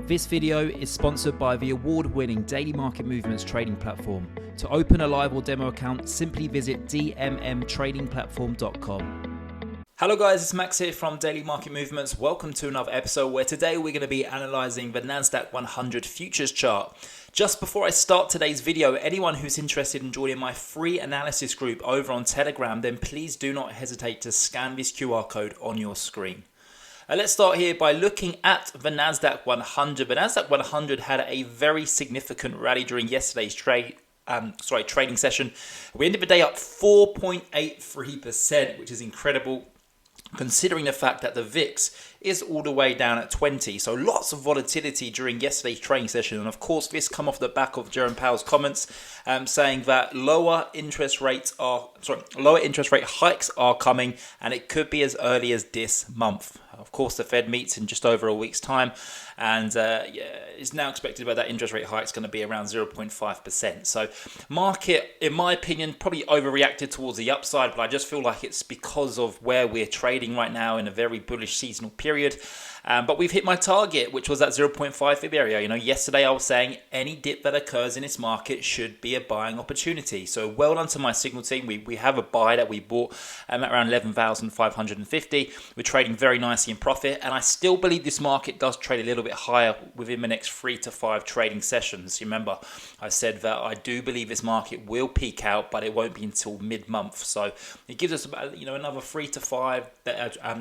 This video is sponsored by the award-winning Daily Market Movements trading platform. To open a live or demo account, simply visit dmmtradingplatform.com. Hello guys, it's Max here from Daily Market Movements. Welcome to another episode where today we're going to be analysing the Nasdaq100 futures chart. Just before I start today's video, anyone who's interested in joining my free analysis group over on Telegram, then please do not hesitate to scan this QR code on your screen. Let's start here by looking at the Nasdaq100. The Nasdaq100 had a very significant rally during yesterday's trading session. We ended the day up 4.83%, which is incredible, considering the fact that the VIX is all the way down at 20. So lots of volatility during yesterday's trading session. And of course, this come off the back of Jerome Powell's comments saying that lower interest rate hikes are coming, and it could be as early as this month. Of course, the Fed meets in just over a week's time, and it's now expected that interest rate hike is going to be around 0.5%. So market, in my opinion, probably overreacted towards the upside, but I just feel like it's because of where we're trading right now in a very bullish seasonal period. But we've hit my target, which was that 0.5 fib area. Yesterday I was saying any dip that occurs in this market should be a buying opportunity. So well done to my signal team. We have a buy that we bought at around 11,550. We're trading very nicely in profit, and I still believe this market does trade a little bit higher within the next 3 to 5 trading sessions. Remember, I said that I do believe this market will peak out, but it won't be until mid-month. So it gives us about another 3 to 5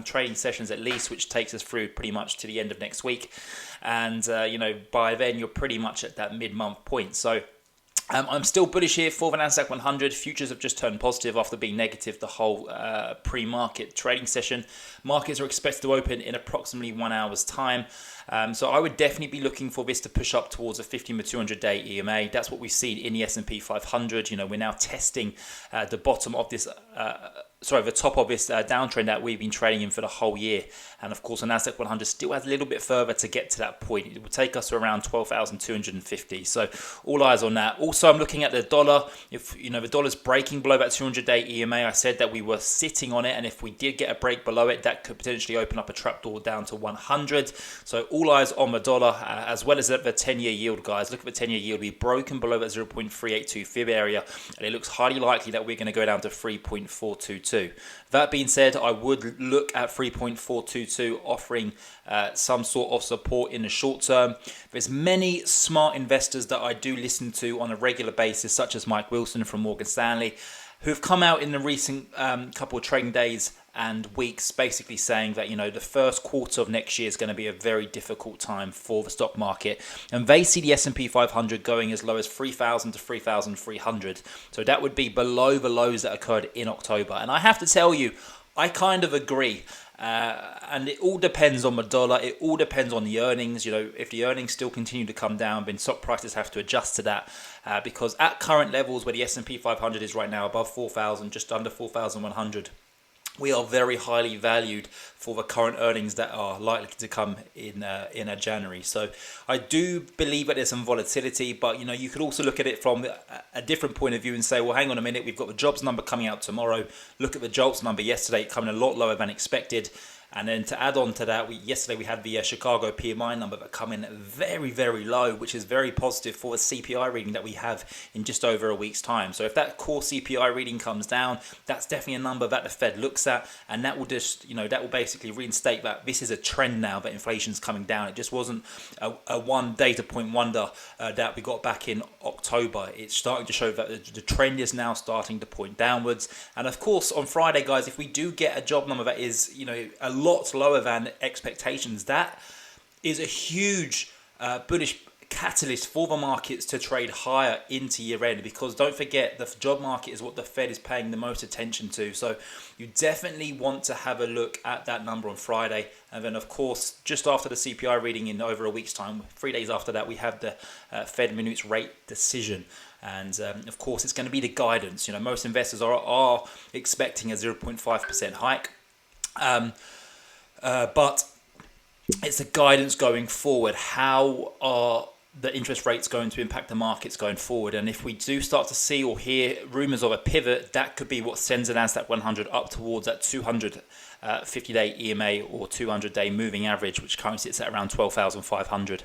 trading sessions at least, which takes us through pretty much to the end of next week, and by then you're pretty much at that mid-month point. So I'm still bullish here for the Nasdaq100. Futures have just turned positive after being negative the whole pre-market trading session. Markets are expected to open in approximately 1 hour's time. So I would definitely be looking for this to push up towards a 50 to 200 day EMA. That's what we've seen in the S&P 500. We're now testing the bottom of this the top of this downtrend that we've been trading in for the whole year. And of course, the Nasdaq 100 still has a little bit further to get to that point. It will take us to around 12,250. So all eyes on that. Also, I'm looking at the dollar. If the dollar's breaking below that 200-day EMA, I said that we were sitting on it, and if we did get a break below it, that could potentially open up a trapdoor down to 100. So all eyes on the dollar, as well as at the 10-year yield, guys. Look at the 10-year yield. We've broken below that 0.382 fib area, and it looks highly likely that we're going to go down to 3.422. That being said, I would look at 3.422 offering some sort of support in the short term. There's many smart investors that I do listen to on a regular basis, such as Mike Wilson from Morgan Stanley, who've come out in the recent couple of trading days and weeks basically saying that the first quarter of next year is going to be a very difficult time for the stock market, and they see the S&P 500 going as low as 3,000 to 3,300. So that would be below the lows that occurred in October, and I have to tell you, I kind of agree. And it all depends on the dollar. It all depends on the earnings. If the earnings still continue to come down, then stock prices have to adjust to that. Because at current levels where the S&P 500 is right now, above 4,000, just under 4,100, we are very highly valued for the current earnings that are likely to come in January. So I do believe that there's some volatility, but you could also look at it from a different point of view and say, well, hang on a minute, we've got the jobs number coming out tomorrow. Look at the jobs number yesterday, coming a lot lower than expected. And then to add on to that, yesterday we had the Chicago PMI number that come in very, very low, which is very positive for the CPI reading that we have in just over a week's time. So if that core CPI reading comes down, that's definitely a number that the Fed looks at, and that will just, that will basically reinstate that this is a trend now, that inflation's coming down. It just wasn't a one data point wonder that we got back in October. It's starting to show that the trend is now starting to point downwards. And of course, on Friday, guys, if we do get a job number that is, a lot lower than expectations, that is a huge bullish catalyst for the markets to trade higher into year end, because don't forget, the job market is what the Fed is paying the most attention to. So you definitely want to have a look at that number on Friday. And then of course, just after the CPI reading in over a week's time, 3 days after that, we have the Fed minutes rate decision. And of course, it's going to be the guidance. Most investors are expecting a 0.5% hike. But it's a guidance going forward. How are the interest rates going to impact the markets going forward? And if we do start to see or hear rumours of a pivot, that could be what sends the Nasdaq 100 up towards that 250-day EMA or 200-day moving average, which currently sits at around 12,500.